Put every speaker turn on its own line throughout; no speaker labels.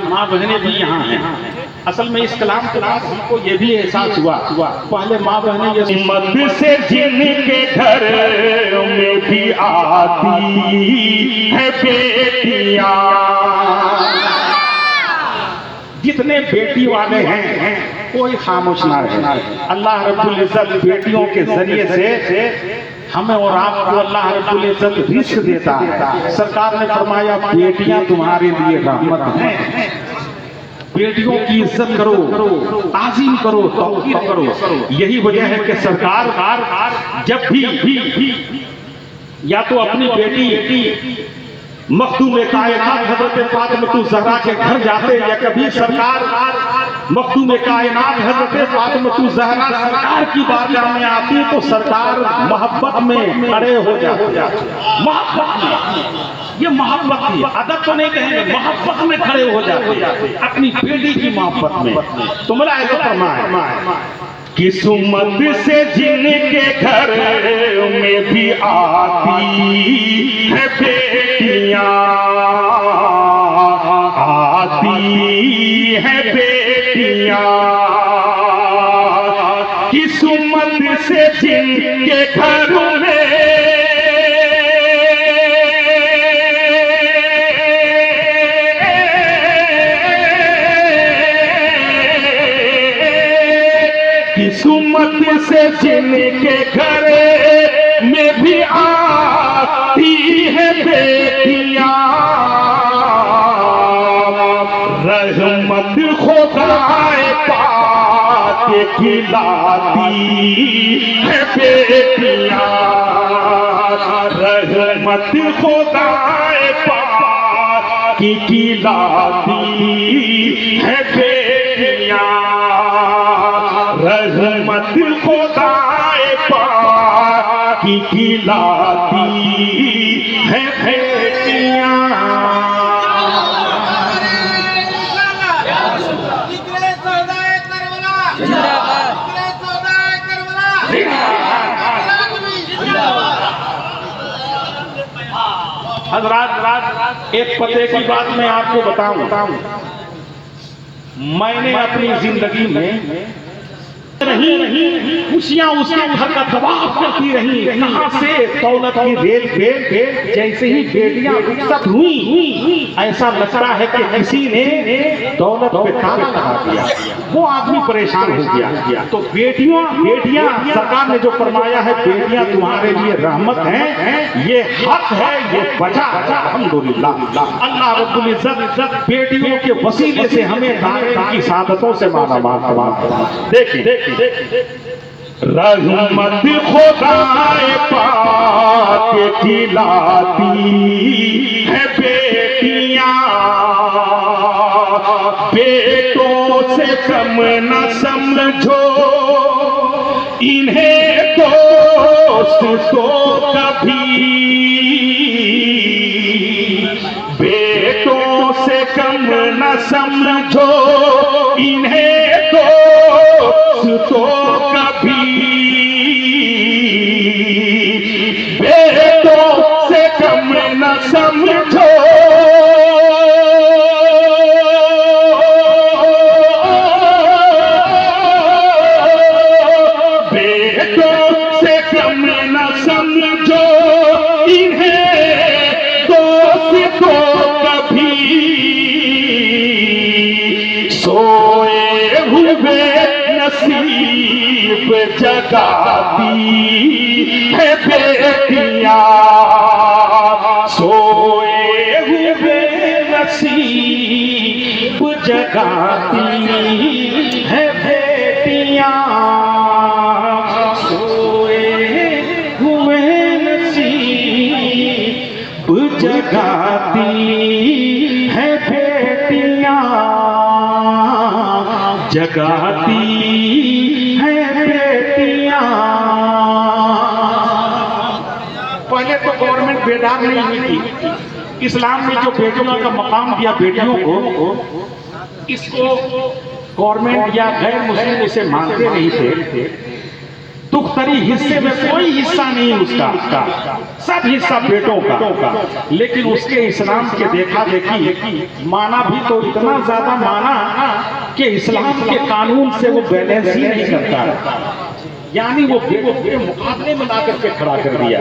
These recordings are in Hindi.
माँ बहनें भी यहाँ हैं। असल में इस कलाम के बाद हमको ये भी एहसास हुआ पहले माँ बहनें ये
मत से जिनके घर में भी आती है बेटियां,
जितने बेटी वाले हैं कोई खामोश ना रहे। अल्लाह रब्बुल इज्जत बेटियों के जरिए से हमें और आपको अल्लाह रब्बुल इज्जत रिस्क देता है। सरकार ने फरमाया बेटियां तुम्हारे लिए रहमत हैं, बेटियों की इज्जत करो, ताज़ीम करो, तौक़ीर करो। यही वजह है कि सरकार जब भी या तो अपनी बेटी मखदूम कायनात हज़रत फातिमा ज़हरा के घर जाते, या कभी सरकार मखदूम कायनात हज़रत फातिमा ज़हरा सरकार की बारगाह में आती तो सरकार मोहब्बत में खड़े हो जाते। मोहब्बत में, ये मोहब्बत की अदब तो नहीं कहेंगे, मोहब्बत में खड़े हो जाते अपनी बेटी की मोहब्बत में। तो मेरा ऐसा फरमाए
किस्मत से जिनके घर में भी आती है बेटियां, आती है बेटियां, किस्मत से जिनके घर में किस्मत से जिनके घर में भी आती है बेटियां, रहमत खुदाए पाक खिलाती है बेटियां, रहमत खुदाए पाक खिलाती है बेटियां, रहमत खुदाए पाक खिलाती है बेटियां।
हज़रात एक पते की बात मैं आपको बताऊं, मैंने अपनी जिंदगी में खुशियां उसके घर का दबाव करती रही। कहां से दौलत की रेल पे जैसे ही बेटियां रुखसत हुई, ऐसा लगता है कि किसी ने दौलत पे ताला लगा दिया, वो आदमी परेशान हो गया। तो बेटियां सरकार ने जो फरमाया है बेटियां तुम्हारे लिए रहमत हैं, ये हक है, ये बचा। अल्हम्दुलिल्लाह अल्लाह रब्बुल इज्जत बेटियों के वसीले से हमें की सादतों से माला माल। देखिए
रहमत खुदाए पाक खिलाती है बेटियां, बेटों से कम न समझो इन्हें दोस्तों कभी, बेटों से कम न समझो इन्हें दोस्तों कभी, बेटों से कम न समझो जगाती है बेटियां, सोए हुए नसीब जगाती है बेटियां, सोए हुए नसीब जगाती है बेटियां, जगाती
पहले तो गवर्नमेंट बेदार नहीं हुई थी। इस्लाम ने जो बेटियों का मकाम दिया बेटियों को, इसको गवर्नमेंट या गैर मुस्लिम इसे मानते नहीं थे। दुख्तरी हिस्से में कोई हिस्सा नहीं उसका, सब हिस्सा बेटों का। लेकिन उसके इस्लाम के देखा देखी माना भी तो इतना ज्यादा माना कि इस्लाम के कानून से वो बैलेंस ही नहीं करता, यानी वो मुकाबले में ला करके खड़ा कर दिया।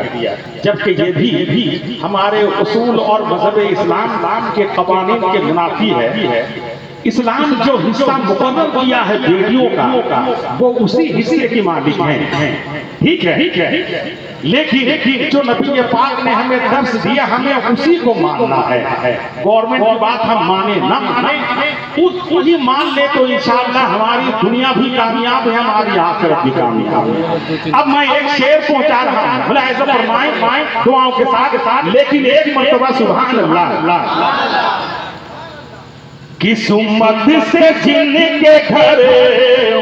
जबकि ये भी हमारे उसूल और मजहब इस्लाम के कवानीन के मुनाफी है। इस्लाम जो हिस्सा मुकर्रर किया है बेटियों का, वो उसी हिस्से की मालिक हैं। ठीक है, लेकिन जो नबी पाक ने हमें दर्श दिया, हमें उसी को मानना है। गवर्नमेंट की बात हम माने ना माने, वही मान ले तो इंशाअल्लाह हमारी दुनिया भी कामयाब है, हमारी आखिरत भी कामयाब है। अब मैं एक शेर पहुंचा रहा हूं, भला ऐसा फरमाएं दुआओं के साथ, लेकिन एक मर्तबा सुभान अल्लाह। किस्मत से जिनके घर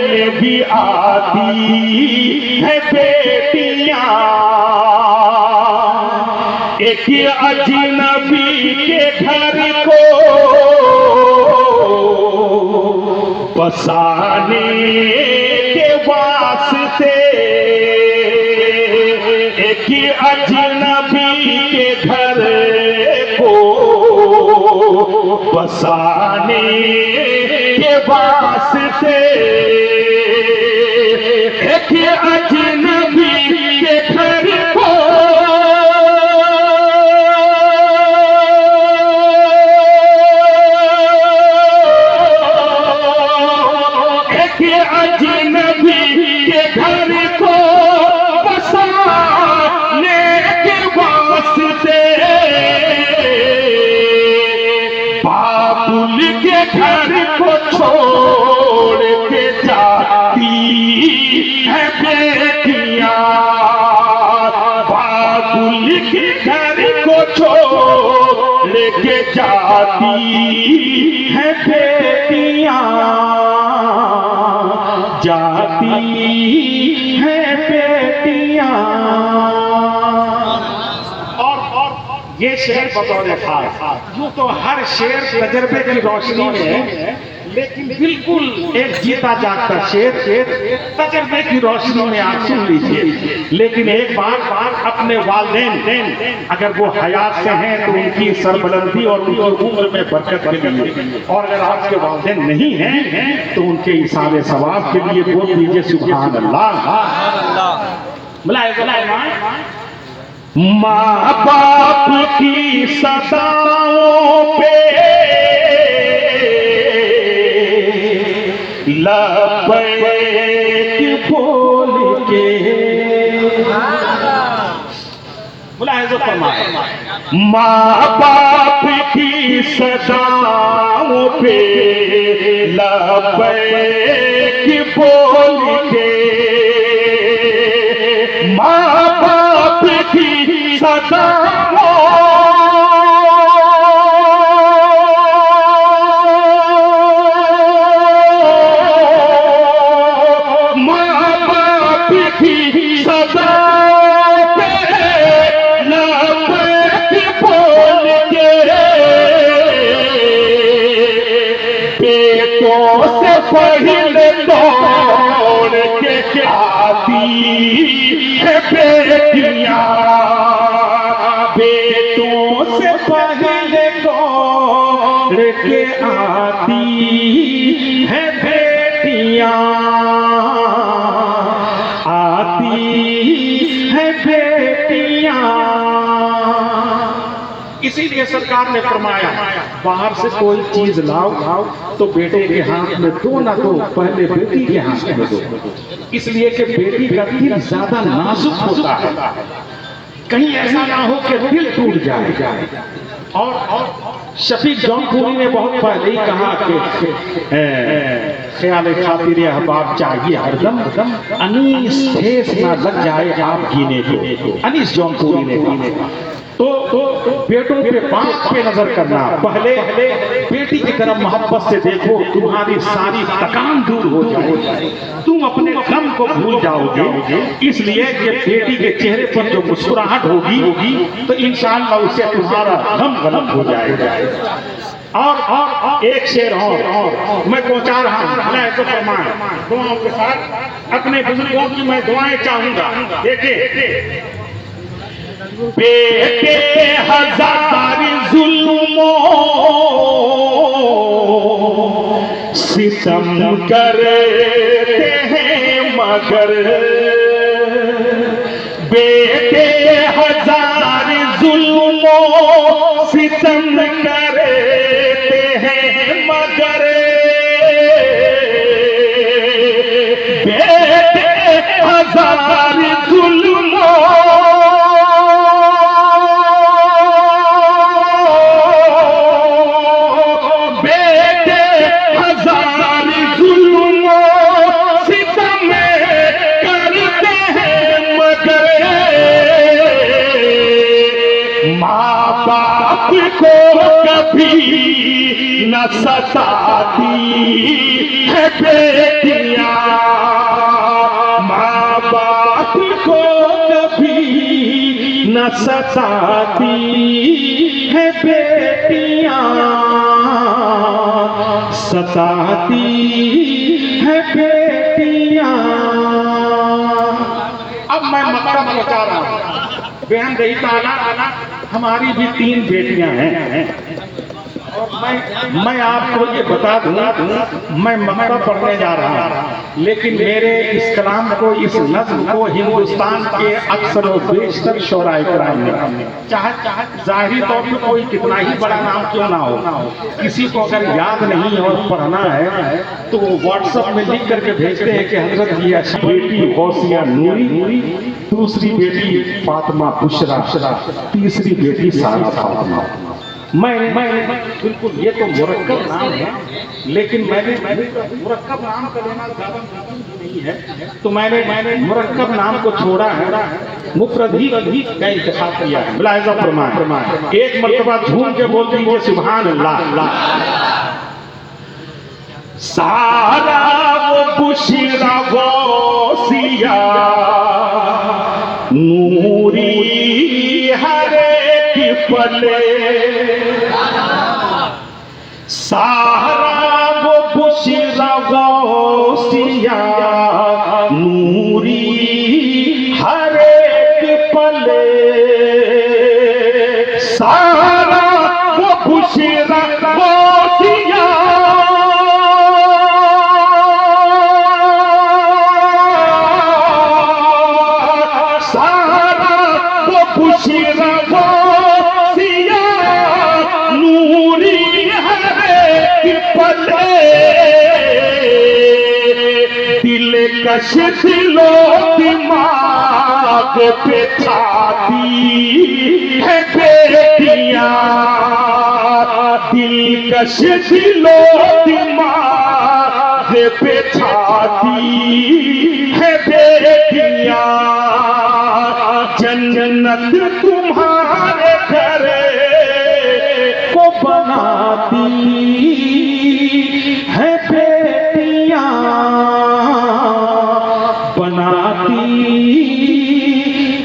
में भी आती है बेटियां, एक अजनबी के घर को बसाने के वास्ते, एक अजनबी के घर को बसाने के वास्ते, एक अजनबी के घर को घर को छोड़ के जाती है बेटियां, बाबुल के घर को छोड़ के जाती है बेटियां, जाती है बेटियां। ये शेर बतौर खास, यूं तो हर शेर तजर्बे की रोशनी में है, लेकिन बिल्कुल एक जीता जागता शेर तजर्बे की रोशनी में आप सुन लीजिए। लेकिन एक बार अपने वालिदैन अगर वो हयात से हैं तो उनकी सरबलंदी और उनकी उम्र में बरकत के लिए, और अगर आपके वालिदैन नहीं हैं तो उनके इसाले सवाब के लिए बोल दीजिए सुभान अल्लाह। माँ बाप की सदाओं पे लबैक बोल के, मुलाहिज़ा फरमाए, माँ बाप की सदाओं पे लबैक बोल के, माँ बाप की सदाओं पहले दौड़ के आती है बेटियां, बेटों से पहले दौड़ के आती है बेटियां, आती है बेटियां। इसीलिए सरकार ने फरमाया बाहर से कोई चीज लाओ तो बेटे के हाथ में दो ना दो, पहले बेटी के हाथ में दो, इसलिए कि बेटी का दिल ज्यादा नाजुक होता है, कहीं ऐसा ना हो कि दिल टूट जाए। और शफीक जौनपुरी ने बहुत पहले ही कहा कि ख्याल खातिर अहबाब चाहिए हरदम, अनीस ठेस ना लग जाए आप गिने को, अनीस जौनपुरी ने कहा। तो बेटों पे बाप पे नजर करना, पहले बेटी की तरफ मोहब्बत से देखो, तुम्हारी सारी थकान दूर हो जाए, तुम अपने गम को भूल जाओगे। इसलिए कि बेटी के चेहरे पर जो मुस्कुराहट होगी तो इंशाअल्लाह उससे तुम्हारा गम गलत हो जाएगा। और एक शेर और मैं पहुंचा रहा हूं। अल्लाह तो फरमाए दुआओं के साथ अपने बुजुर्गों की मैं दुआएं चाहूंगा। देखिए,
बेटे हजार जुल्मों सितम करते हैं मगर, बेटे हजार जुल्मों सितम करते हैं मगर, बेटे हजार जुल्मों को कभी न सताती है बेटियां, माँ बाप को कभी न सताती है बेटियां, सताती है बेटियां।
अब मैं मक्का पहुंचा रहा हूं। बेहन रही ताला हमारी भी 3 बेटियां हैं और मैं आपको ये बता दूं, मैं मक्का पढ़ने जा रहा हूं, लेकिन मेरे इस कलाम को, इस नज़्म को हिंदुस्तान के अक्सर और बेशतर शोराए कराम ने, चाहे जाहिरी तौर पर कोई कितना ही बड़ा नाम क्यों ना हो, किसी को अगर याद नहीं और पढ़ना है तो वो व्हाट्सएप में लिख करके भेजते हैं कि हजरत ये बेटी गौसिया नूरी, दूसरी बेटी फातिमा बुशरा, तीसरी बेटी सारा फातिमा। मैं बिल्कुल, ये तो मुरक्कब नाम है, लेकिन मैंने मुरक्कब नाम का लेना ज्यादा नहीं है, तो मैंने मुरक्कब नाम को छोड़ा है, मुफरद ही का इंतखाब किया है। मुलाहिजा फरमाएं, एक मर्तबा झूम के बोल दीजिए सुभान अल्लाह।
सारा वो बुशरा गौसिया नूरी हरे की पले, सारा वो बुशरा गौसिया नूरी हरे की पले, सारा वो बुशरा गौसिया कश दिलो दिमाग पे छाती है बेटियां, दिलकश दिलो दिमाग पे छाती है बेटियां, जन्नत तुम्हारे घर को बनाती है बेटियां, बनाती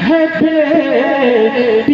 है बेटियां।